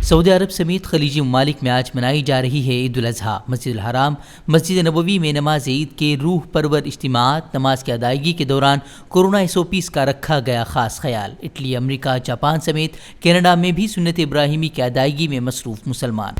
سعودی عرب سمیت خلیجی ممالک میں آج منائی جا رہی ہے عید الاضحیٰ۔ مسجد الحرام، مسجد نبوی میں نماز عید کے روح پرور اجتماعات، نماز کی ادائیگی کے دوران کورونا SOPs کا رکھا گیا خاص خیال۔ اٹلی، امریکہ، جاپان سمیت کینیڈا میں بھی سنت ابراہیمی کی ادائیگی میں مصروف مسلمان۔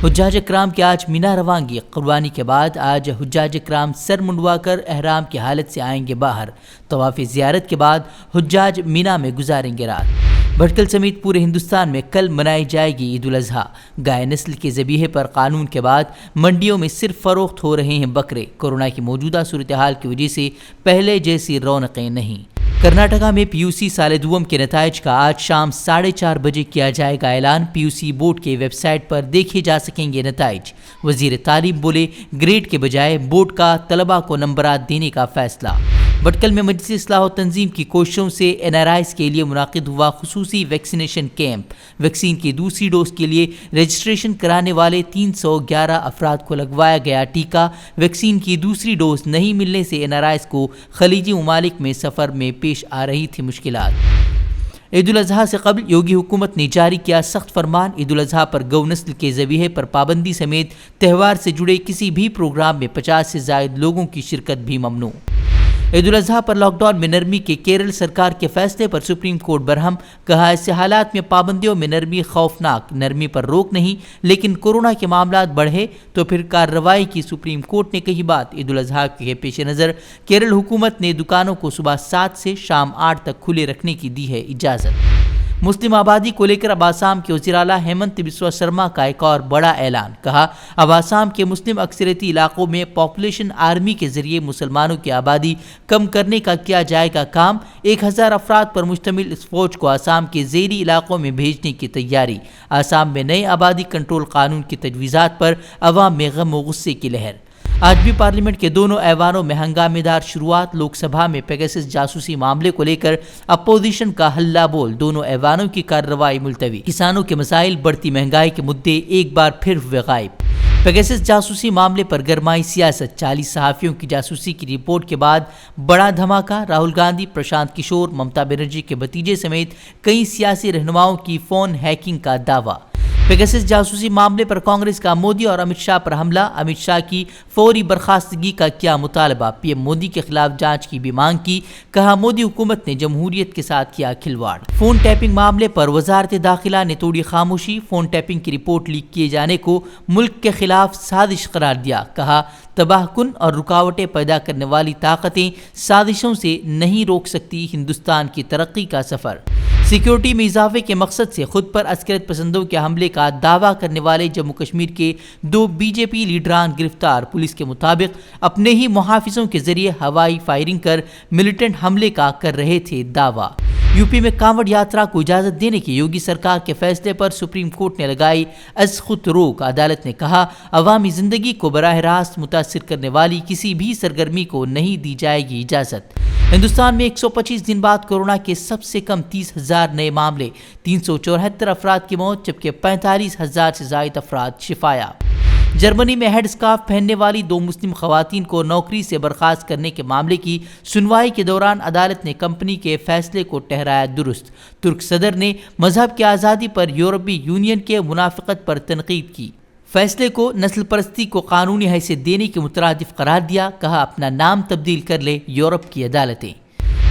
حجاج اکرام کی آج مینا روانگی۔ قربانی کے بعد آج حجاج اکرام سر منڈوا کر احرام کی حالت سے آئیں گے باہر۔ طواف زیارت کے بعد حجاج مینا میں گزاریں گے رات۔ بھٹکل سمیت پورے ہندوستان میں کل منائی جائے گی عید الاضحیٰ۔ گائے نسل کے ذبیحے پر قانون کے بعد منڈیوں میں صرف فروخت ہو رہے ہیں بکرے۔ کورونا کی موجودہ صورتحال کی وجہ سے پہلے جیسی رونقیں نہیں۔ کرناٹکا میں PUC سال دوم کے نتائج کا آج شام 4:30 بجے کیا جائے گا اعلان۔ PUC بورڈ کے ویب سائٹ پر دیکھے جا سکیں گے نتائج۔ وزیر تعلیم بولے، گریڈ کے بجائے بورڈ کا طلباء کو نمبرات دینے کا فیصلہ۔ بھٹکل میں مجلس اصلاح و تنظیم کی کوششوں سے NRIs کے لیے منعقد ہوا خصوصی ویکسینیشن کیمپ۔ ویکسین کی دوسری ڈوز کے لیے رجسٹریشن کرانے والے 311 افراد کو لگوایا گیا ٹیکہ۔ ویکسین کی دوسری ڈوز نہیں ملنے سے NRIs کو خلیجی ممالک میں سفر میں پیش آ رہی تھی مشکلات۔ عید الاضحیٰ سے قبل یوگی حکومت نے جاری کیا سخت فرمان۔ عید الاضحیٰ پر گو نسل کے ذبیحے پر پابندی سمیت تہوار سے جڑے کسی بھی پروگرام میں 50 سے زائد لوگوں کی شرکت بھی ممنوع۔ عید الاضحیٰ پر لاک ڈاؤن میں نرمی کے کیرل سرکار کے فیصلے پر سپریم کورٹ برہم۔ کہا، ایسے حالات میں پابندیوں میں نرمی خوفناک، نرمی پر روک نہیں، لیکن کورونا کے معاملات بڑھے تو پھر کارروائی کی۔ سپریم کورٹ نے کہی بات۔ عید الاضحیٰ کے پیش نظر کیرل حکومت نے دکانوں کو صبح 7 سے شام 8 تک کھلے رکھنے کی دی ہے اجازت۔ مسلم آبادی کو لے کر اب آسام کے وزیر اعلیٰ ہیمنت بسوا سرما کا ایک اور بڑا اعلان۔ کہا، اب آسام کے مسلم اکثریتی علاقوں میں پاپولیشن آرمی کے ذریعے مسلمانوں کی آبادی کم کرنے کا کیا جائے گا کام۔ 1000 افراد پر مشتمل اس فوج کو آسام کے ذیلی علاقوں میں بھیجنے کی تیاری۔ آسام میں نئے آبادی کنٹرول قانون کی تجویزات پر عوام میں غم و غصے کی لہر۔ آج بھی پارلیمنٹ کے دونوں ایوانوں میں ہنگامے دار شروعات۔ لوک سبھا میں پیگاسس جاسوسی معاملے کو لے کر اپوزیشن کا ہلہ بول، دونوں ایوانوں کی کارروائی ملتوی۔ کسانوں کے مسائل، بڑھتی مہنگائی کے مدعے ایک بار پھر ہوئے غائب۔ پیگاسس جاسوسی معاملے پر گرمائی سیاست۔ 40 صحافیوں کی جاسوسی کی رپورٹ کے بعد بڑا دھماکہ۔ راہل گاندھی، پرشانت کشور، ممتا بنرجی کے بھتیجے سمیت کئی سیاسی رہنماؤں کی فون ہیکنگ کا دعویٰ۔ پیگاسس جاسوسی معاملے پر کانگریس کا مودی اور امت شاہ پر حملہ۔ امت شاہ کی فوری برخاستگی کا کیا مطالبہ۔ PM مودی کے خلاف جانچ کی بھی مانگ کی۔ کہا، مودی حکومت نے جمہوریت کے ساتھ کیا کھلواڑ۔ فون ٹیپنگ معاملے پر وزارت داخلہ نے توڑی خاموشی۔ فون ٹیپنگ کی رپورٹ لیک کیے جانے کو ملک کے خلاف سازش قرار دیا۔ کہا، تباہ کن اور رکاوٹیں پیدا کرنے والی طاقتیں سازشوں سے نہیں روک سکتی ہندوستان کی ترقی کا سفر۔ سیکیورٹی میں اضافے کے مقصد سے خود پر عسکریت پسندوں کے حملے کا دعویٰ کرنے والے جموں کشمیر کے 2 BJP لیڈران گرفتار۔ پولیس کے مطابق اپنے ہی محافظوں کے ذریعے ہوائی فائرنگ کر ملیٹنٹ حملے کا کر رہے تھے دعویٰ۔ UP میں کانوڑ یاترا کو اجازت دینے کے یوگی سرکار کے فیصلے پر سپریم کورٹ نے لگائی از خود روک۔ عدالت نے کہا، عوامی زندگی کو براہ راست متاثر کرنے والی کسی بھی سرگرمی کو نہیں دی جائے گی اجازت۔ ہندوستان میں 125 دن بعد کورونا کے سب سے کم 30,000 نئے معاملے، 374 افراد کی موت، جبکہ 45,000 سے زائد افراد شفا یاب۔ جرمنی میں ہیڈ اسکارف پہننے والی 2 مسلم خواتین کو نوکری سے برخاست کرنے کے معاملے کی سنوائی کے دوران عدالت نے کمپنی کے فیصلے کو ٹھہرایا درست۔ ترک صدر نے مذہب کی آزادی پر یورپی یونین کے منافقت پر تنقید کی۔ فیصلے کو نسل پرستی کو قانونی حیثیت دینے کے مترادف قرار دیا۔ کہا، اپنا نام تبدیل کر لے یورپ کی عدالتیں۔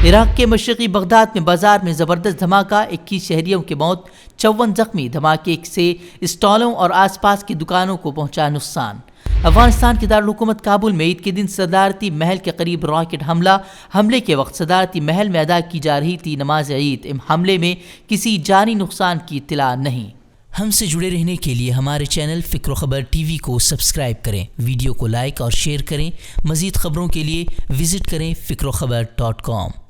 عراق کے مشرقی بغداد میں بازار میں زبردست دھماکہ، 21 شہریوں کی موت، 54 زخمی۔ دھماکے سے اسٹالوں اور آس پاس کی دکانوں کو پہنچا نقصان۔ افغانستان کے دارالحکومت کابل میں عید کے دن صدارتی محل کے قریب راکٹ حملہ۔ حملے کے وقت صدارتی محل میں ادا کی جا رہی تھی نماز عید۔ حملے میں کسی جانی نقصان کی اطلاع نہیں۔ ہم سے جڑے رہنے کے لیے ہمارے چینل فکر و خبر TV کو سبسکرائب کریں، ویڈیو کو لائک اور شیئر کریں۔ مزید خبروں کے لیے وزٹ کریں فکروخبر.com۔